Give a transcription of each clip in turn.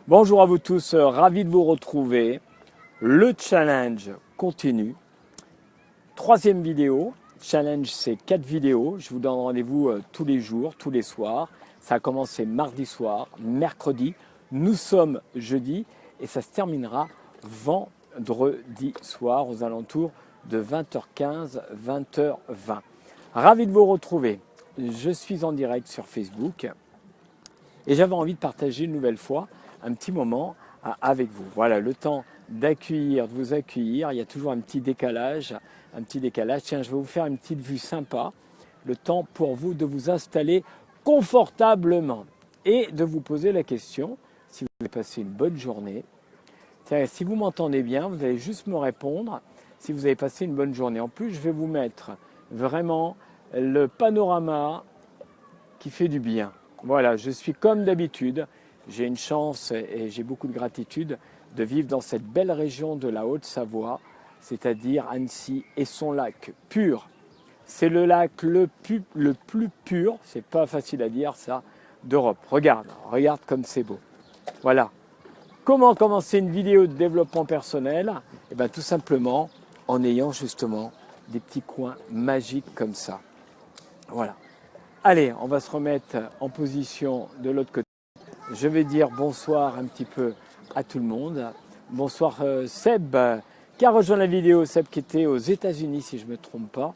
Bonjour à vous tous, ravi de vous retrouver. Le challenge continue. Troisième vidéo. Challenge, c'est 4 vidéos. Je vous donne rendez-vous tous les jours, tous les soirs. Ça a commencé mardi soir, mercredi. Nous sommes jeudi et ça se terminera vendredi soir aux alentours de 20h15, 20h20. Ravi de vous retrouver. Je suis en direct sur Facebook et j'avais envie de partager une nouvelle fois un petit moment avec vous. Voilà, le temps d'accueillir, de vous accueillir. Il y a toujours un petit décalage. Tiens, je vais vous faire une petite vue sympa. Le temps pour vous de vous installer confortablement et de vous poser la question si vous avez passé une bonne journée. Tiens, si vous m'entendez bien, vous allez juste me répondre si vous avez passé une bonne journée. En plus, je vais vous mettre vraiment le panorama qui fait du bien. Voilà, je suis comme d'habitude. J'ai une chance et j'ai beaucoup de gratitude de vivre dans cette belle région de la Haute-Savoie, c'est-à-dire Annecy et son lac pur. C'est le lac le plus pur, c'est pas facile à dire ça, d'Europe. Regarde comme c'est beau. Voilà. Comment commencer une vidéo de développement personnel? Eh bien, tout simplement en ayant justement des petits coins magiques comme ça. Voilà. Allez, on va se remettre en position de l'autre côté. Je vais dire bonsoir un petit peu à tout le monde. Bonsoir Seb qui a rejoint la vidéo. Seb qui était aux États-Unis si je ne me trompe pas,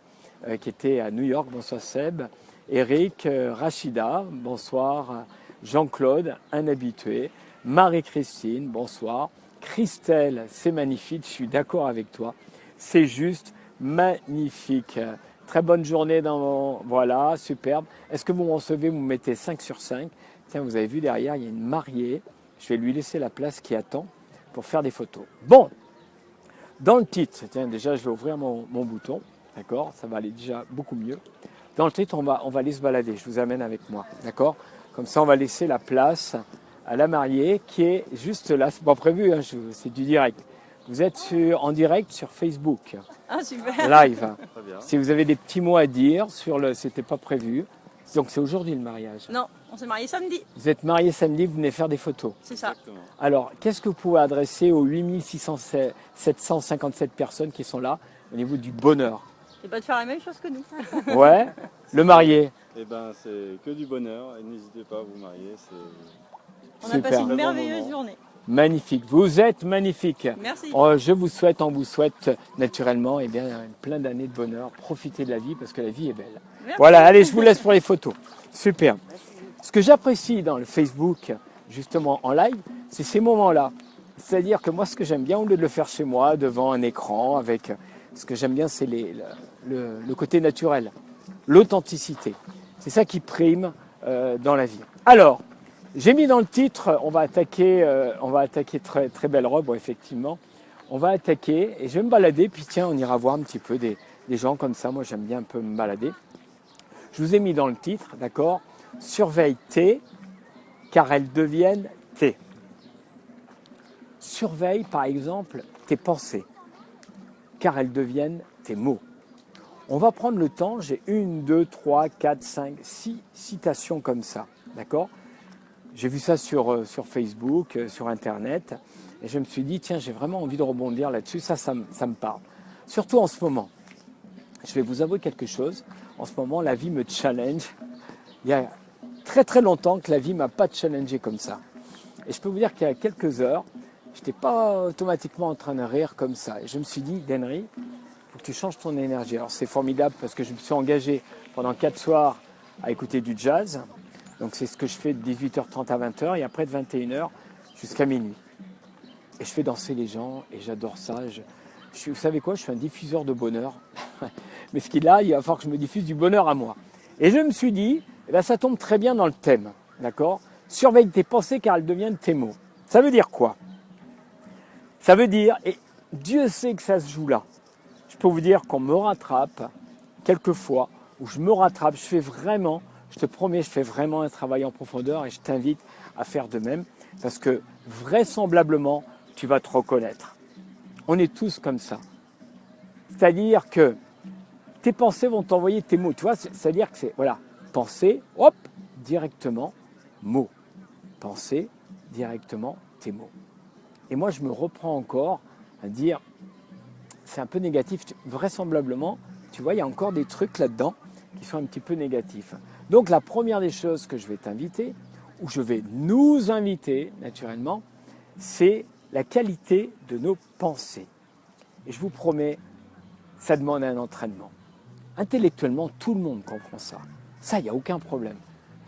qui était à New York. Bonsoir Seb. Eric, Rachida, bonsoir. Jean-Claude, un habitué. Marie-Christine, bonsoir. Christelle, c'est magnifique, je suis d'accord avec toi. C'est juste magnifique. Très bonne journée dans mon... Voilà, superbe. Est-ce que vous me recevez, vous me mettez 5 sur 5? Tiens, vous avez vu derrière, il y a une mariée. Je vais lui laisser la place qui attend pour faire des photos. Bon, dans le titre, tiens, déjà, je vais ouvrir mon bouton. D'accord? Ça va aller déjà beaucoup mieux. Dans le titre, on va aller se balader. Je vous amène avec moi. D'accord? Comme ça, on va laisser la place à la mariée qui est juste là. C'est pas prévu, hein, c'est du direct. Vous êtes en direct sur Facebook. Ah, super. Live. Si vous avez des petits mots à dire sur le... C'était pas prévu. Donc c'est aujourd'hui le mariage. Non, on s'est mariés samedi. Vous êtes mariés samedi, vous venez faire des photos. C'est ça. Exactement. Alors, qu'est-ce que vous pouvez adresser aux 757 personnes qui sont là au niveau du bonheur? Et pas de faire la même chose que nous. Ouais, le marié. Eh ben, c'est que du bonheur et n'hésitez pas à vous marier. On a Super. passé une Très bon merveilleuse moment. journée. Magnifique. Vous êtes magnifique. Merci. On vous souhaite naturellement plein d'années de bonheur. Profitez de la vie parce que la vie est belle. Merci. Voilà, allez, je vous laisse pour les photos. Super. Ce que j'apprécie dans le Facebook, justement en live, c'est ces moments-là. C'est-à-dire que moi, ce que j'aime bien, au lieu de le faire chez moi, devant un écran, avec... Ce que j'aime bien, c'est le côté naturel, l'authenticité. C'est ça qui prime dans la vie. Alors, j'ai mis dans le titre, on va attaquer très, très belle robe, effectivement. On va attaquer et je vais me balader, puis tiens, on ira voir un petit peu des gens comme ça. Moi, j'aime bien un peu me balader. Je vous ai mis dans le titre, d'accord? Surveille tes, car elles deviennent tes. Surveille, par exemple, tes pensées, car elles deviennent tes mots. On va prendre le temps, j'ai 1, 2, 3, 4, 5, 6 citations comme ça, d'accord? J'ai vu ça sur Facebook, sur Internet, et je me suis dit, tiens, j'ai vraiment envie de rebondir là-dessus, ça me parle. Surtout en ce moment. Je vais vous avouer quelque chose, en ce moment, la vie me challenge. Il y a très très longtemps que la vie ne m'a pas challengé comme ça. Et je peux vous dire qu'il y a quelques heures, je n'étais pas automatiquement en train de rire comme ça. Et je me suis dit, Denry, il faut que tu changes ton énergie. Alors c'est formidable parce que je me suis engagé pendant 4 soirs à écouter du jazz. Donc c'est ce que je fais de 18h30 à 20h et après de 21h jusqu'à minuit. Et je fais danser les gens et j'adore ça. Vous savez quoi, je suis un diffuseur de bonheur. Mais ce qu'il a, il va falloir que je me diffuse du bonheur à moi. Et je me suis dit, eh bien, ça tombe très bien dans le thème. D'accord? Surveille tes pensées car elles deviennent tes mots. Ça veut dire quoi? Ça veut dire, et Dieu sait que ça se joue là. Je peux vous dire qu'on me rattrape quelquefois, où je me rattrape, je te promets, je fais vraiment un travail en profondeur et je t'invite à faire de même parce que vraisemblablement, tu vas te reconnaître. On est tous comme ça. C'est-à-dire que tes pensées vont t'envoyer tes mots. Tu vois, c'est-à-dire que c'est, voilà, pensée, hop, directement, mot. Pensée, directement, tes mots. Et moi, je me reprends encore à dire, c'est un peu négatif. Vraisemblablement, tu vois, il y a encore des trucs là-dedans qui sont un petit peu négatifs. Donc, la première des choses que je vais t'inviter, ou je vais nous inviter, naturellement, c'est la qualité de nos pensées. Et je vous promets, ça demande un entraînement. Intellectuellement, tout le monde comprend ça. Ça, il n'y a aucun problème.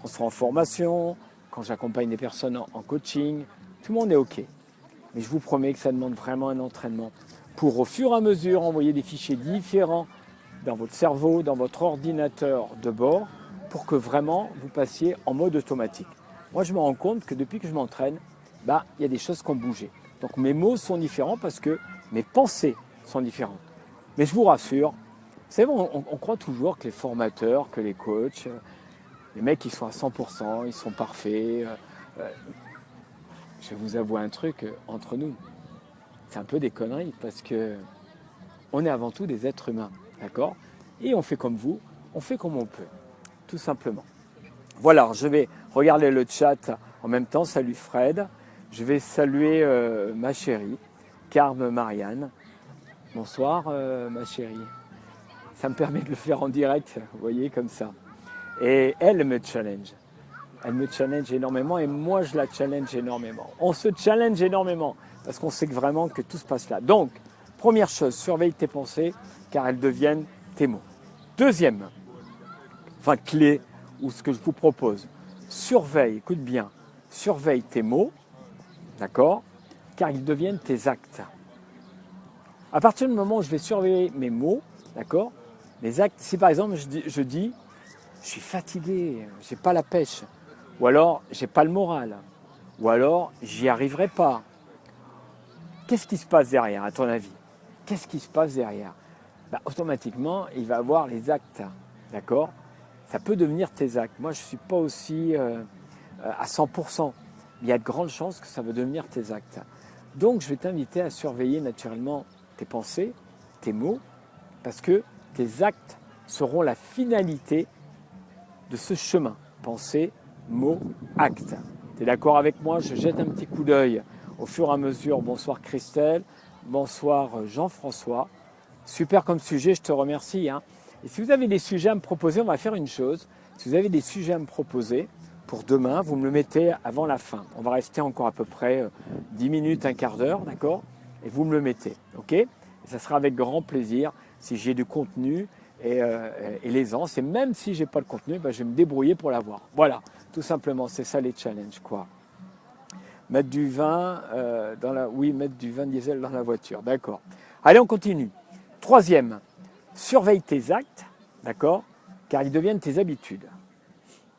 Qu'on soit en formation, quand j'accompagne des personnes en coaching, tout le monde est OK. Mais je vous promets que ça demande vraiment un entraînement pour, au fur et à mesure, envoyer des fichiers différents dans votre cerveau, dans votre ordinateur de bord, pour que vraiment vous passiez en mode automatique. Moi, je me rends compte que depuis que je m'entraîne, il y a des choses qui ont bougé. Donc mes mots sont différents parce que mes pensées sont différentes. Mais je vous rassure, c'est bon, on croit toujours que les formateurs, que les coachs, les mecs, ils sont à 100%, ils sont parfaits. Je vais vous avouer un truc entre nous. C'est un peu des conneries parce que on est avant tout des êtres humains, d'accord? Et on fait comme vous, on fait comme on peut, tout simplement. Voilà, je vais regarder le chat en même temps. Salut Fred. Je vais saluer ma chérie, Carme Marianne. Bonsoir ma chérie. Ça me permet de le faire en direct, vous voyez, comme ça. Et elle me challenge. Elle me challenge énormément et moi je la challenge énormément. On se challenge énormément parce qu'on sait que vraiment que tout se passe là. Donc, première chose, surveille tes pensées car elles deviennent tes mots. Deuxième, clé ou ce que je vous propose, surveille, écoute bien, surveille tes mots, d'accord, car ils deviennent tes actes. À partir du moment où je vais surveiller mes mots, d'accord, les actes, si par exemple je dis je suis fatigué, j'ai pas la pêche, ou alors j'ai pas le moral, ou alors j'y arriverai pas. Qu'est-ce qui se passe derrière, à ton avis? Qu'est-ce qui se passe derrière? Automatiquement, il va avoir les actes, d'accord? Ça peut devenir tes actes. Moi, je ne suis pas aussi à 100%. Il y a de grandes chances que ça va devenir tes actes. Donc, je vais t'inviter à surveiller naturellement tes pensées, tes mots, parce que tes actes seront la finalité de ce chemin. Pensée, mots, actes. Tu es d'accord avec moi? Je jette un petit coup d'œil au fur et à mesure. Bonsoir Christelle, bonsoir Jean-François. Super comme sujet, je te remercie. Et si vous avez des sujets à me proposer, on va faire une chose. Si vous avez des sujets à me proposer pour demain, vous me le mettez avant la fin. On va rester encore à peu près 10 minutes, un quart d'heure, d'accord? Et vous me le mettez, ok? Et ça sera avec grand plaisir si j'ai du contenu et l'aisance. Et même si je n'ai pas le contenu, je vais me débrouiller pour l'avoir. Voilà, tout simplement, c'est ça les challenges, quoi. Mettre du vin mettre du vin diesel dans la voiture, d'accord. Allez, on continue. Troisième, surveille tes actes, d'accord, car ils deviennent tes habitudes.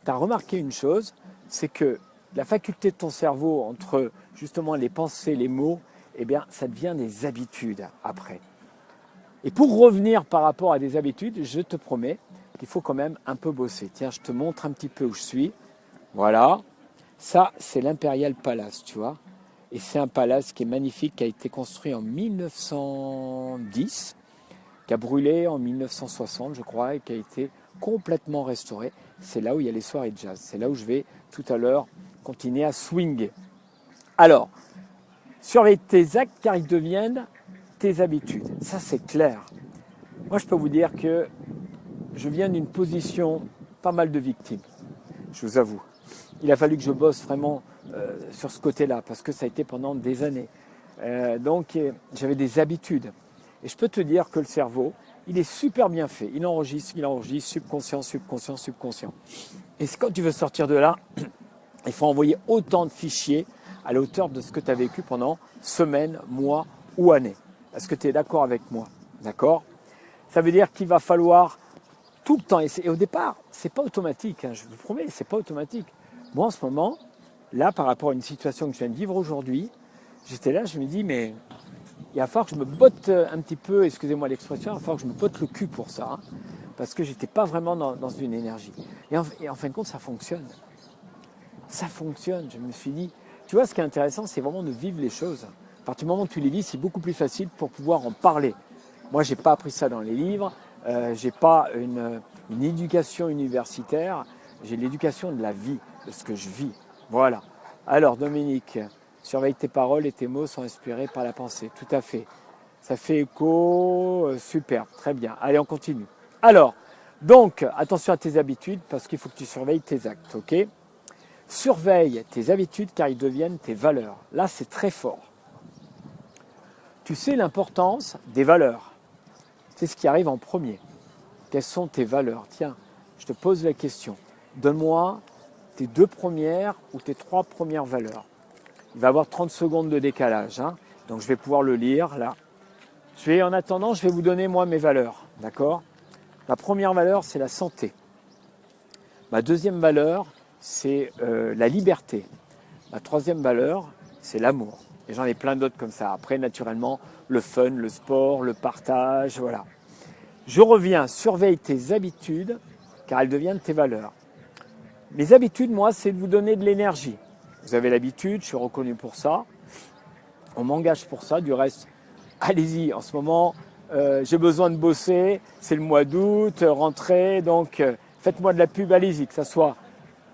Tu as remarqué une chose, c'est que la faculté de ton cerveau entre justement les pensées, les mots, ça devient des habitudes après. Et pour revenir par rapport à des habitudes, je te promets qu'il faut quand même un peu bosser. Tiens, je te montre un petit peu où je suis. Voilà. Ça, c'est l'Imperial Palace, tu vois. Et c'est un palace qui est magnifique, qui a été construit en 1910, qui a brûlé en 1960, je crois, et qui a été complètement restauré. C'est là où il y a les soirées de jazz. C'est là où je vais tout à l'heure continuer à swinguer. Alors, surveille tes actes car ils deviennent tes habitudes. Ça, c'est clair. Moi, je peux vous dire que je viens d'une position pas mal de victime, je vous avoue. Il a fallu que je bosse vraiment sur ce côté-là parce que ça a été pendant des années. Donc, j'avais des habitudes. Et je peux te dire que le cerveau, il est super bien fait. Il enregistre, subconscient, subconscient, subconscient. Et quand tu veux sortir de là, il faut envoyer autant de fichiers à la hauteur de ce que tu as vécu pendant semaines, mois ou années. Est-ce que tu es d'accord avec moi? D'accord? Ça veut dire qu'il va falloir tout le temps. Et au départ, ce n'est pas automatique. Je vous promets, ce n'est pas automatique. Moi, en ce moment, là, par rapport à une situation que je viens de vivre aujourd'hui, j'étais là, je me dis, mais il va falloir que je me botte un petit peu, excusez-moi l'expression, il va falloir que je me botte le cul pour ça, parce que je n'étais pas vraiment dans une énergie. Et en fin de compte, ça fonctionne. Ça fonctionne, je me suis dit. Tu vois, ce qui est intéressant, c'est vraiment de vivre les choses. À partir du moment où tu les vis, c'est beaucoup plus facile pour pouvoir en parler. Moi, je n'ai pas appris ça dans les livres, je n'ai pas une éducation universitaire, j'ai l'éducation de la vie, de ce que je vis. Voilà. Alors, Dominique, Surveille tes paroles et tes mots sont inspirés par la pensée. Tout à fait. Ça fait écho. Super, très bien. Allez, on continue. Alors, donc, attention à tes habitudes parce qu'il faut que tu surveilles tes actes, ok? Surveille tes habitudes car ils deviennent tes valeurs. Là, c'est très fort. Tu sais l'importance des valeurs. C'est ce qui arrive en premier. Quelles sont tes valeurs? Tiens, je te pose la question. Donne-moi tes 2 premières ou tes 3 premières valeurs. Il va y avoir 30 secondes de décalage, hein, donc je vais pouvoir le lire là. En attendant, je vais vous donner moi mes valeurs, d'accord? Ma première valeur, c'est la santé. Ma deuxième valeur, c'est la liberté. Ma troisième valeur, c'est l'amour. Et j'en ai plein d'autres comme ça. Après, naturellement, le fun, le sport, le partage, voilà. Je reviens, surveille tes habitudes, car elles deviennent tes valeurs. Mes habitudes, moi, c'est de vous donner de l'énergie. Vous avez l'habitude, je suis reconnu pour ça. On m'engage pour ça. Du reste, allez-y. En ce moment, j'ai besoin de bosser. C'est le mois d'août, rentrée. Donc, faites-moi de la pub, allez-y. Que ce soit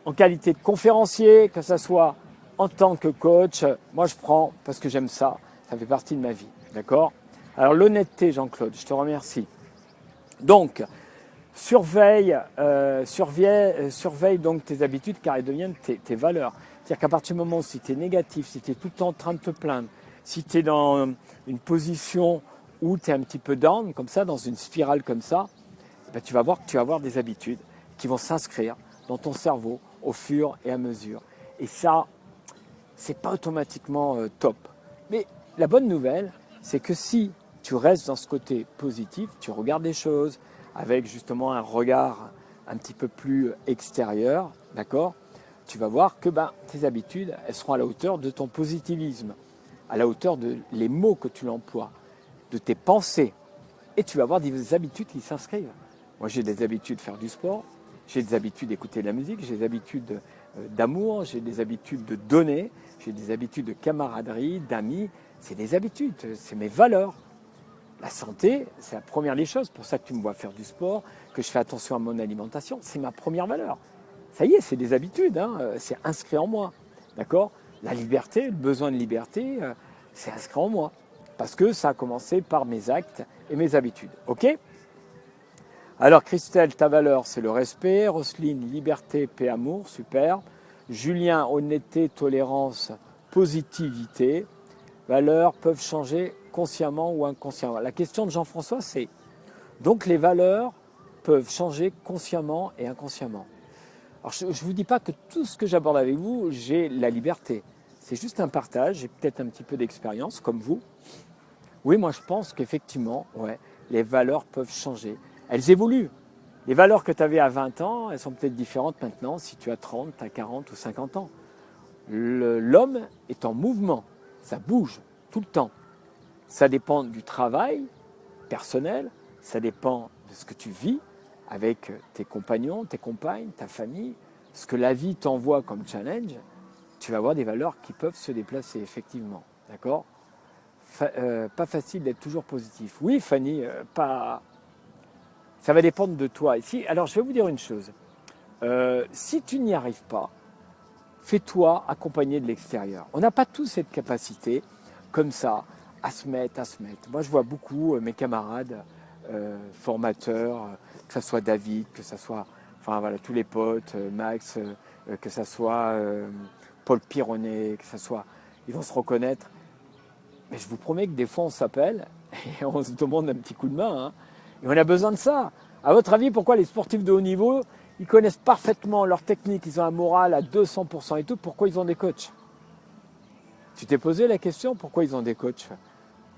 en qualité de conférencier, que ce soit en tant que coach. Moi, je prends parce que j'aime ça. Ça fait partie de ma vie. D'accord? Alors, l'honnêteté, Jean-Claude, je te remercie. Donc, surveille donc tes habitudes car elles deviennent tes valeurs. C'est-à-dire qu'à partir du moment où si tu es négatif, si tu es tout le temps en train de te plaindre, si tu es dans une position où tu es un petit peu down, comme ça, dans une spirale comme ça, ben tu vas voir que tu vas avoir des habitudes qui vont s'inscrire dans ton cerveau au fur et à mesure. Et ça, c'est pas automatiquement top. Mais la bonne nouvelle, c'est que si tu restes dans ce côté positif, tu regardes les choses avec justement un regard un petit peu plus extérieur, d'accord? Tu vas voir que tes habitudes, elles seront à la hauteur de ton positivisme, à la hauteur de les mots que tu emploies, de tes pensées. Et tu vas avoir des habitudes qui s'inscrivent. Moi, j'ai des habitudes de faire du sport, j'ai des habitudes d'écouter de la musique, j'ai des habitudes d'amour, j'ai des habitudes de donner, j'ai des habitudes de camaraderie, d'amis. C'est des habitudes, c'est mes valeurs. La santé, c'est la première des choses. C'est pour ça que tu me vois faire du sport, que je fais attention à mon alimentation. C'est ma première valeur. Ça y est, c'est des habitudes, hein, c'est inscrit en moi. D'accord? La liberté, le besoin de liberté, c'est inscrit en moi. Parce que ça a commencé par mes actes et mes habitudes. OK? Alors, Christelle, ta valeur, c'est le respect. Roselyne, liberté, paix, amour. Super. Julien, honnêteté, tolérance, positivité. Valeurs peuvent changer consciemment ou inconsciemment. La question de Jean-François, c'est donc les valeurs peuvent changer consciemment et inconsciemment. Alors, je ne vous dis pas que tout ce que j'aborde avec vous, j'ai la liberté. C'est juste un partage, j'ai peut-être un petit peu d'expérience, comme vous. Oui, moi je pense qu'effectivement, ouais, les valeurs peuvent changer. Elles évoluent. Les valeurs que tu avais à 20 ans, elles sont peut-être différentes maintenant si tu as 30, tu as 40 ou 50 ans. L'homme est en mouvement, ça bouge tout le temps. Ça dépend du travail personnel, ça dépend de ce que tu vis avec tes compagnons, tes compagnes, ta famille, ce que la vie t'envoie comme challenge, tu vas avoir des valeurs qui peuvent se déplacer, effectivement. D'accord? Pas facile d'être toujours positif. Oui, Fanny, ça va dépendre de toi. Alors, je vais vous dire une chose. Si tu n'y arrives pas, fais-toi accompagner de l'extérieur. On n'a pas tous cette capacité, comme ça, à se mettre. Moi, je vois beaucoup mes camarades, formateurs, que ce soit David, que ce soit tous les potes, Max, que ce soit Paul Pironnet, que ce soit... Ils vont se reconnaître. Mais je vous promets que des fois, on s'appelle et on se demande un petit coup de main. Hein. Et on a besoin de ça. À votre avis, pourquoi les sportifs de haut niveau, ils connaissent parfaitement leur technique, ils ont un moral à 200% et tout, pourquoi ils ont des coachs? Tu t'es posé la question, pourquoi ils ont des coachs?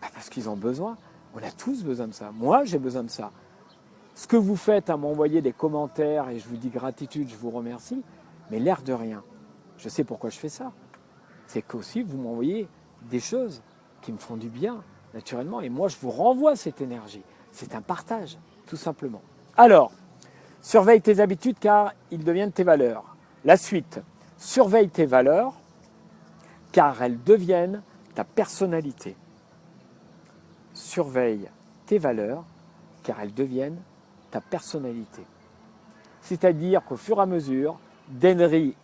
Parce qu'ils ont besoin. On a tous besoin de ça. Moi, j'ai besoin de ça. Ce que vous faites à m'envoyer des commentaires, et je vous dis gratitude, je vous remercie, mais l'air de rien. Je sais pourquoi je fais ça. C'est qu'aussi, vous m'envoyez des choses qui me font du bien, naturellement, et moi, je vous renvoie cette énergie. C'est un partage, tout simplement. Alors, surveille tes habitudes car ils deviennent tes valeurs. La suite, surveille tes valeurs car elles deviennent ta personnalité. Surveille tes valeurs car elles deviennent ta personnalité. C'est-à-dire qu'au fur et à mesure, d'Henry,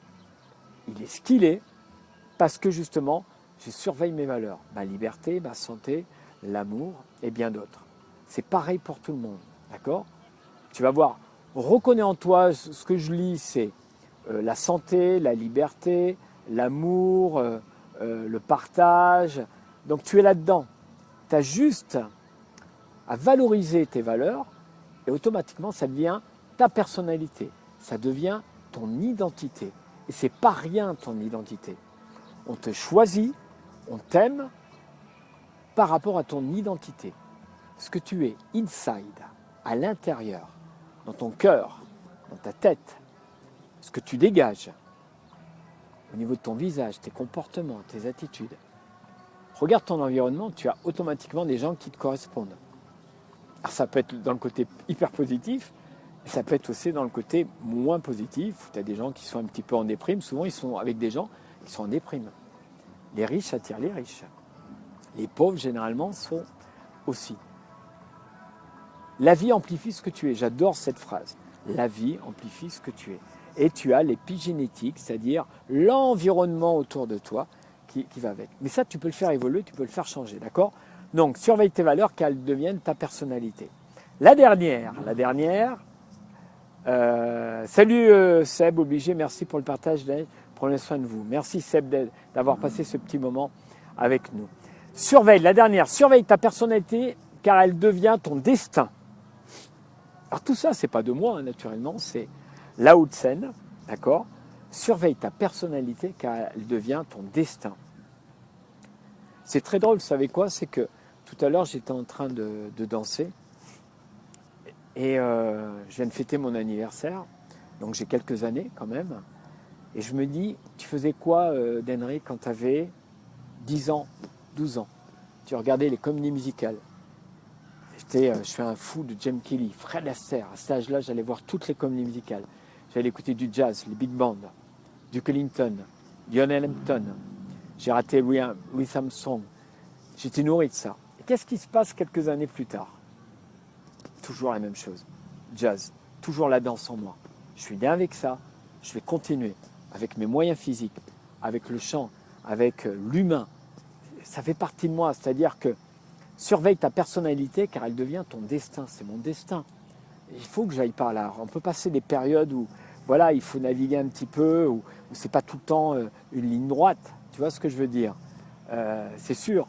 il est ce qu'il est parce que justement, Je surveille mes valeurs, ma liberté, ma santé, l'amour et bien d'autres. C'est pareil pour tout le monde, d'accord? Tu vas voir, reconnais en toi, ce que je lis, c'est la santé, la liberté, l'amour, le partage. Donc tu es là-dedans. Tu as juste à valoriser tes valeurs et automatiquement ça devient ta personnalité. Ça devient ton identité. Et c'est pas rien ton identité. On te choisit, on t'aime par rapport à ton identité. Ce que tu es inside, à l'intérieur, dans ton cœur, dans ta tête, ce que tu dégages au niveau de ton visage, tes comportements, tes attitudes. Regarde ton environnement, tu as automatiquement des gens qui te correspondent. Alors ça peut être dans le côté hyper positif, et ça peut être aussi dans le côté moins positif, où tu as des gens qui sont un petit peu en déprime. Souvent, ils sont avec des gens qui sont en déprime. Les riches attirent les riches. Les pauvres, généralement, sont aussi. La vie amplifie ce que tu es. J'adore cette phrase. La vie amplifie ce que tu es. Et tu as l'épigénétique, c'est-à-dire l'environnement autour de toi qui va avec. Mais ça, tu peux le faire évoluer, tu peux le faire changer, d'accord? Donc, surveille tes valeurs qu'elles deviennent ta personnalité. La dernière. Salut Seb, obligé, merci pour le partage, prenez soin de vous. Merci Seb d'avoir passé ce petit moment avec nous. La dernière, surveille ta personnalité car elle devient ton destin. Alors tout ça, c'est pas de moi, hein, naturellement, c'est Lao Tsen, d'accord? Surveille ta personnalité car elle devient ton destin. C'est très drôle, vous savez quoi? C'est que tout à l'heure, j'étais en train de danser et je viens de fêter mon anniversaire, donc j'ai quelques années quand même. Et je me dis, tu faisais quoi, Denry, quand tu avais 10 ans, 12 ans? Tu regardais les comédies musicales. Je suis un fou de James Kelly, Fred Astaire. À cet âge-là, j'allais voir toutes les comédies musicales. J'allais écouter du jazz, les big bands, Duke Ellington, Lionel Hampton. J'ai raté Louis Armstrong. J'étais nourri de ça. Et qu'est-ce qui se passe quelques années plus tard? Toujours la même chose. Jazz, toujours la danse en moi. Je suis né avec ça. Je vais continuer avec mes moyens physiques, avec le chant, avec l'humain. Ça fait partie de moi. C'est-à-dire que surveille ta personnalité car elle devient ton destin. C'est mon destin. Il faut que j'aille par là. On peut passer des périodes où voilà, il faut naviguer un petit peu, où c'est pas tout le temps une ligne droite. Tu vois ce que je veux dire? C'est sûr.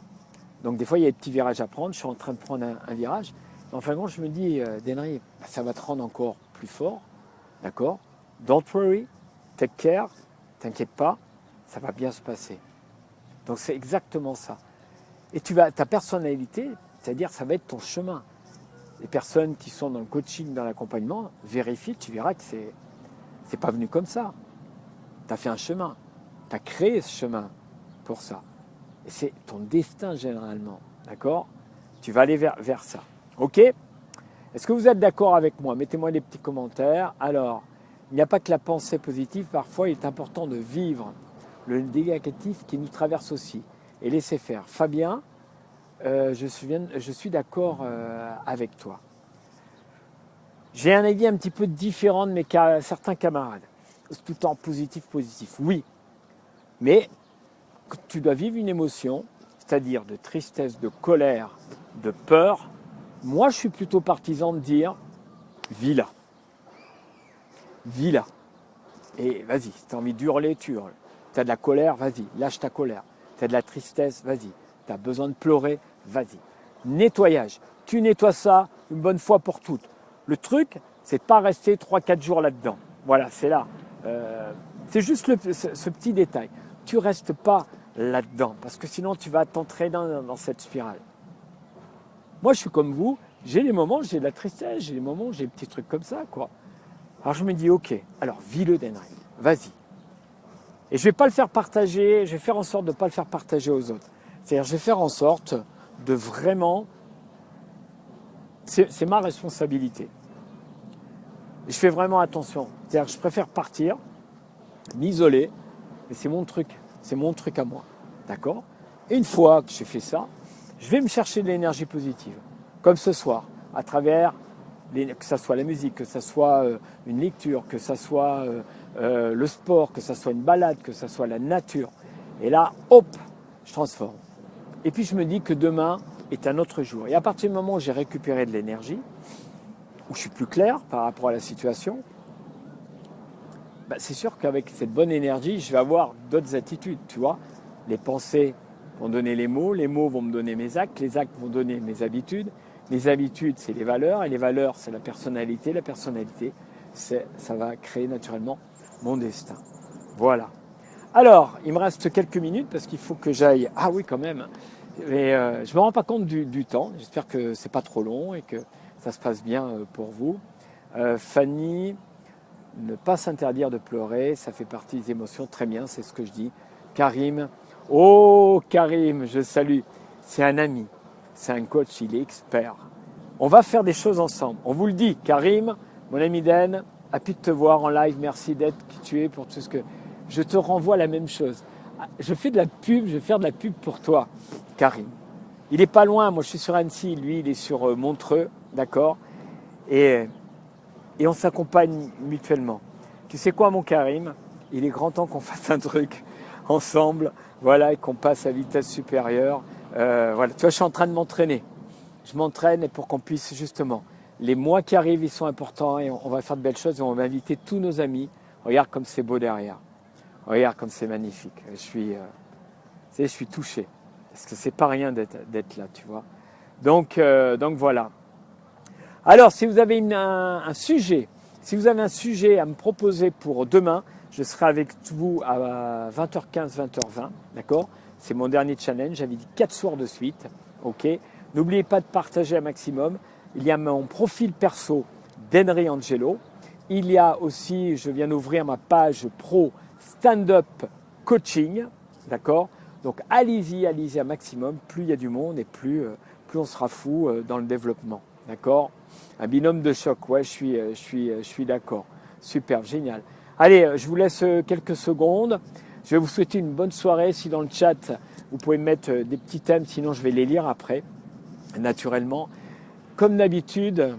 Donc des fois, il y a des petits virages à prendre. Je suis en train de prendre un virage. En fin de compte, je me dis, Denry, ça va te rendre encore plus fort. D'accord? Don't worry. Take care. T'inquiète pas. Ça va bien se passer. Donc c'est exactement ça. Et ta personnalité, c'est-à-dire ça va être ton chemin. Les personnes qui sont dans le coaching, dans l'accompagnement, vérifie, tu verras que c'est pas venu comme ça. Tu as fait un chemin. Tu as créé ce chemin pour ça. Et c'est ton destin généralement. D'accord? Tu vas aller vers ça. Ok? Est-ce que vous êtes d'accord avec moi? Mettez-moi des petits commentaires. Alors, il n'y a pas que la pensée positive. Parfois, il est important de vivre le négatif qui nous traverse aussi. Et laisser faire. Fabien, je suis d'accord avec toi. J'ai un avis un petit peu différent de certains camarades. Tout en positif. Oui. Mais tu dois vivre une émotion, c'est-à-dire de tristesse, de colère, de peur. Moi, je suis plutôt partisan de dire, vis-la. Vis-la. Et vas-y, si tu as envie d'hurler, tu hurles. Tu as de la colère, vas-y, lâche ta colère. Tu as de la tristesse, vas-y. Tu as besoin de pleurer, vas-y. Nettoyage. Tu nettoies ça une bonne fois pour toutes. Le truc, c'est de pas rester 3-4 jours là-dedans. Voilà, c'est là. C'est juste ce petit détail. Tu ne restes pas là-dedans parce que sinon tu vas t'entraîner dans cette spirale. Moi, je suis comme vous. J'ai les moments où j'ai de la tristesse, j'ai les moments où j'ai des petits trucs comme ça, quoi. Alors je me dis, ok, alors vis-le, Denry. Vas-y. Et je ne vais pas le faire partager, je vais faire en sorte de ne pas le faire partager aux autres. C'est-à-dire, je vais faire en sorte de vraiment... C'est ma responsabilité. Et je fais vraiment attention. C'est-à-dire que je préfère partir, m'isoler, mais c'est mon truc à moi. D'accord? Et une fois que j'ai fait ça, je vais me chercher de l'énergie positive. Comme ce soir, à travers, que ce soit la musique, que ce soit une lecture, que ce soit le sport, que ce soit une balade, que ce soit la nature. Et là, hop, je transforme. Et puis je me dis que demain est un autre jour. Et à partir du moment où j'ai récupéré de l'énergie, où je suis plus clair par rapport à la situation, bah c'est sûr qu'avec cette bonne énergie, je vais avoir d'autres attitudes, tu vois. Les pensées vont donner les mots vont me donner mes actes vont donner mes habitudes c'est les valeurs, et les valeurs c'est la personnalité ça va créer naturellement mon destin. Voilà. Alors, il me reste quelques minutes parce qu'il faut que j'aille. Ah oui, quand même. Mais je ne me rends pas compte du temps. J'espère que c'est pas trop long et que ça se passe bien pour vous. Fanny, ne pas s'interdire de pleurer, ça fait partie des émotions. Très bien, c'est ce que je dis. Karim, oh Karim, je salue. C'est un ami, c'est un coach, il est expert. On va faire des choses ensemble. On vous le dit, Karim, mon ami Dan, happy de te voir en live. Merci d'être qui tu es pour tout ce que. Je te renvoie la même chose. Je fais de la pub, je vais faire de la pub pour toi, Karim. Il n'est pas loin, moi je suis sur Annecy, lui il est sur Montreux, d'accord, et on s'accompagne mutuellement. Tu sais quoi mon Karim? Il est grand temps qu'on fasse un truc ensemble, voilà, et qu'on passe à vitesse supérieure. Voilà, tu vois, je suis en train de m'entraîner. Je m'entraîne pour qu'on puisse justement, les mois qui arrivent, ils sont importants et on va faire de belles choses et on va inviter tous nos amis. Regarde comme c'est beau derrière. Regarde comme c'est magnifique. Je suis touché. Parce que c'est pas rien d'être là, tu vois. Donc voilà. Alors, si vous avez un sujet, si vous avez un sujet à me proposer pour demain, je serai avec vous à 20h15, 20h20, d'accord? C'est mon dernier challenge. J'avais dit 4 soirs de suite, ok? N'oubliez pas de partager un maximum. Il y a mon profil perso d'Henry Angelo. Il y a aussi, je viens d'ouvrir ma page pro stand-up coaching, d'accord? Donc allez-y un maximum, plus il y a du monde et plus on sera fou dans le développement, d'accord? Un binôme de choc, ouais, je suis d'accord. Super, génial. Allez, je vous laisse quelques secondes. Je vais vous souhaiter une bonne soirée. Si dans le chat, vous pouvez mettre des petits thèmes, sinon je vais les lire après, naturellement. Comme d'habitude,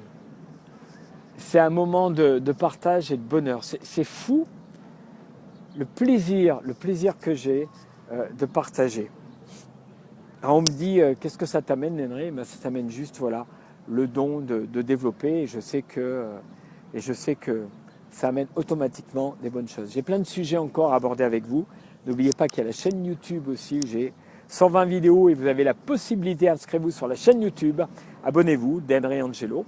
c'est un moment de partage et de bonheur. C'est fou le plaisir que j'ai de partager. Alors on me dit, qu'est-ce que ça t'amène, Henry? Ben, ça t'amène juste, voilà, le don de développer, et je sais que ça amène automatiquement des bonnes choses. J'ai plein de sujets encore à aborder avec vous. N'oubliez pas qu'il y a la chaîne YouTube aussi, où j'ai 120 vidéos et vous avez la possibilité, inscrivez-vous sur la chaîne YouTube, abonnez-vous, d'Henry Angelo.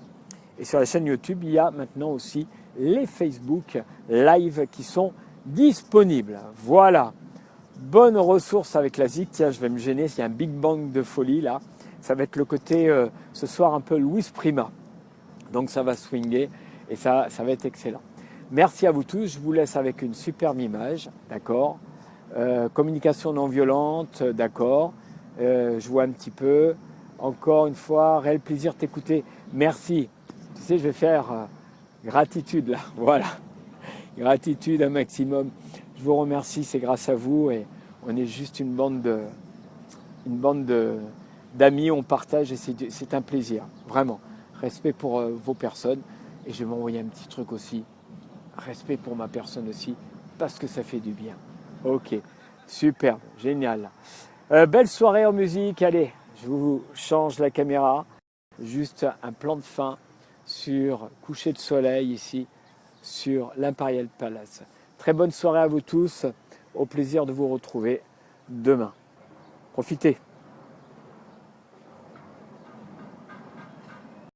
Et sur la chaîne YouTube, il y a maintenant aussi les Facebook Live qui sont disponibles. Voilà. Bonne ressource avec la ZIC. Tiens, je vais me gêner, s'il y a un Big Bang de folie là. Ça va être le côté, ce soir, un peu Louis Prima. Donc ça va swinguer et ça va être excellent. Merci à vous tous. Je vous laisse avec une superbe image, d'accord. Communication non violente, d'accord. Je vois un petit peu. Encore une fois, réel plaisir de t'écouter. Merci. Tu sais, je vais faire gratitude là. Voilà. Gratitude un maximum. Je vous remercie, c'est grâce à vous et on est juste une bande d'amis, on partage et c'est un plaisir, vraiment. Respect pour vos personnes et je vais m'envoyer un petit truc aussi. Respect pour ma personne aussi parce que ça fait du bien. Ok, superbe, génial. Belle soirée en musique, allez, je vous change la caméra. Juste un plan de fin sur coucher de soleil ici sur l'Imperial Palace. Très bonne soirée à vous tous, au plaisir de vous retrouver demain. Profitez.